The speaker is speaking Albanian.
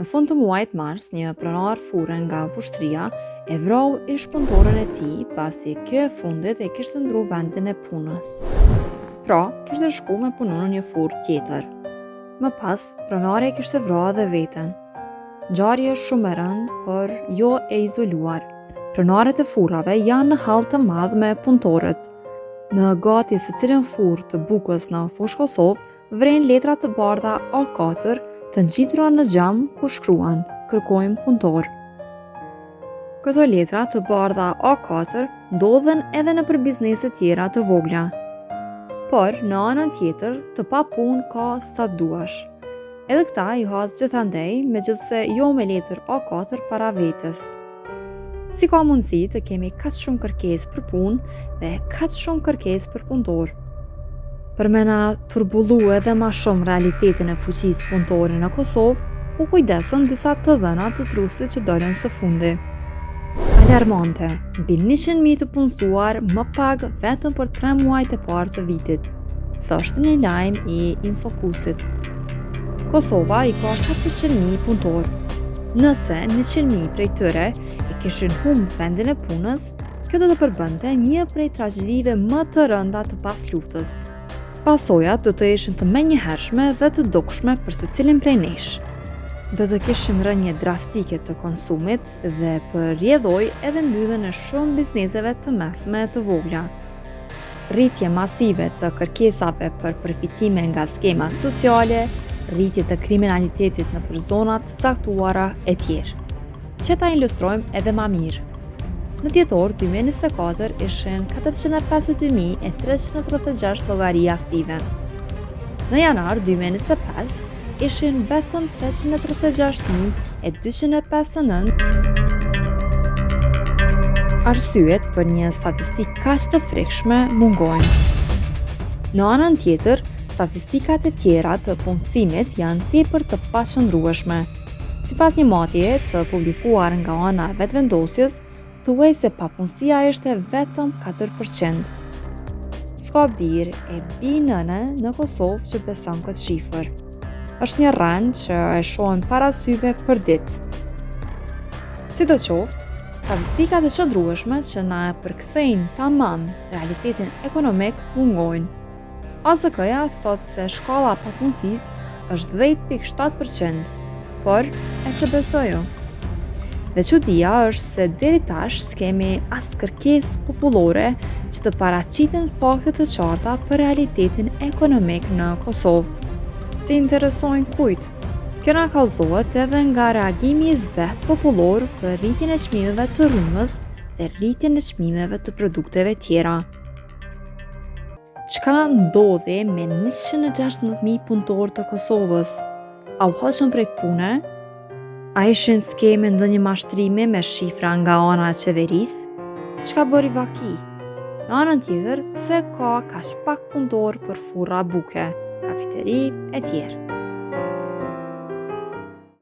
Në fund të muajit mars, një pronar fure nga Vushtria e vrau ish punëtorën e tij pasi kjo e fundit e kishte ndru vendin e punës. Pra, kishte shku me punu në një furrë tjetër. Më pas, pronari kishte vrarë edhe veten. Ngjarje shumë e rëndë, por jo e izoluar. Pronarët e furrave janë në hall të madh me punëtorët. Në gati se cilën furrë të Bukës në Fushë Kosovë, vren letra të bardha A4 të ngjitura në xham ku shkruan: kërkojmë punëtor. Këto letra të bardha A4 ndodhen edhe nëpër biznese tjera të vogla. Por në anën tjetër, të pa punë ka sa duash. Edhe këta i has gjithandej, megjithse jo me letër A4 para vetes. Si ka mundësi të kemi kaq shumë kërkesë për punë dhe kaq shumë kërkesë për punëtor? Për me na turbullu edhe ma shumë realitetin e fuqisë punëtore në Kosovë, u kujdesën disa të dhëna të trustit që dolën së fundi. Alarmante, mbi 100.000 të punësuar më pak vetëm për 3 muajt e parë të vitit, thoshte një lajm i Infokusit. Kosova i ka 400.000 punëtor. Nëse 100.000 prej tyre e kishin humb vendin e punës, kjo do të përbënte një prej tragjedive më të rënda të pas luftës. Pasojat do të ishin të menjëhershme dhe të dukshme për secilin prej nesh. Do të kishim rënje drastike të konsumit dhe përrjedhoj edhe mbylljen e shumë bizneseve të mesme e të vogla. Rritje masive të kërkesave për përfitime nga skemat sociale, rritje të kriminalitetit në për zonat të caktuara e tjerë. Që ta ilustrojmë edhe ma mirë. Në dhjetor 2024 ishin 452.336 llogari aktive. Në janar 2025 ishin vetëm 336.259. Arsyet për një statistikë kaq të frikshme mungojnë. Në anën tjetër, statistikat e tjera të punësimit janë tepër të paqëndrueshme. Sipas një matjeje të publikuar nga ana e vetëvendosjes, thuaj se papunësia ishte vetëm 4%. S'ka birë e bi nëne në Kosovë që beson këtë shifër. Është një rënd që e shohim para syve për ditë. Sidoqoftë, statistikat e çuditshme që na e përkthejnë tamam realitetin ekonomik mungojnë. AZK-ja thotë se shkalla e papunësisë është 10.7%, por ECBS-ju. Dhe çudia është se deri tash s'kemi as kërkesë popullore që të paraqiten fakte të qarta për realitetin ekonomik në Kosovë. Si interesojnë kujt? Kjo na kallëzohet edhe nga reagimi i zbehtë popullor për rritjen e çmimeve të rrymës dhe rritjen e çmimeve të produkteve tjera. Çka ndodhi me 116.000 punëtorë të Kosovës? A u hoqën prej pune? A ishin skeme ndonjë mashtrimi me shifra nga ana e qeverisë? Çka bëri vaki? Në anën tjetër, pse ka kaq pak punëtorë për furra buke, kafeteri e tjerë?